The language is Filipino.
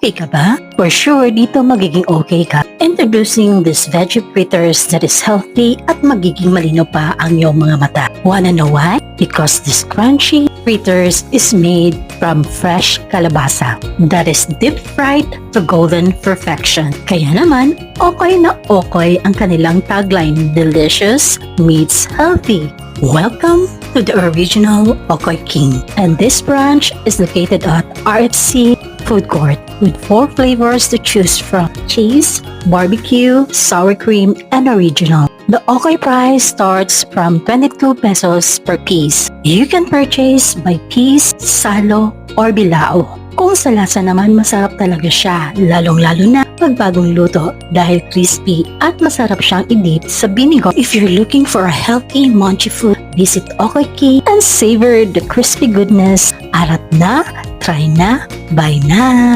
Okay ka ba? For sure, dito magiging okay ka. Introducing these veggie fritters that is healthy at magiging malinaw pa ang iyong mga mata. Wanna know why? Because this crunchy fritters is made from fresh kalabasa that is deep fried to golden perfection. Kaya naman, okay na okay ang kanilang tagline, delicious meets healthy. Welcome to the original Okoy King. And this branch is located at RFC Food Court with 4 flavors to choose from: cheese, barbecue, sour cream, and original. The Okoy price starts from 22 pesos per piece. You can purchase by piece, salo, or bilao. Kung sa lasa naman, masarap talaga siya, lalong-lalo na pag bagong luto dahil crispy at masarap siyang i-dip sa binigo. If you're looking for a healthy, munchy food, visit Okoy King and savor the crispy goodness. Arat na, try na, buy na!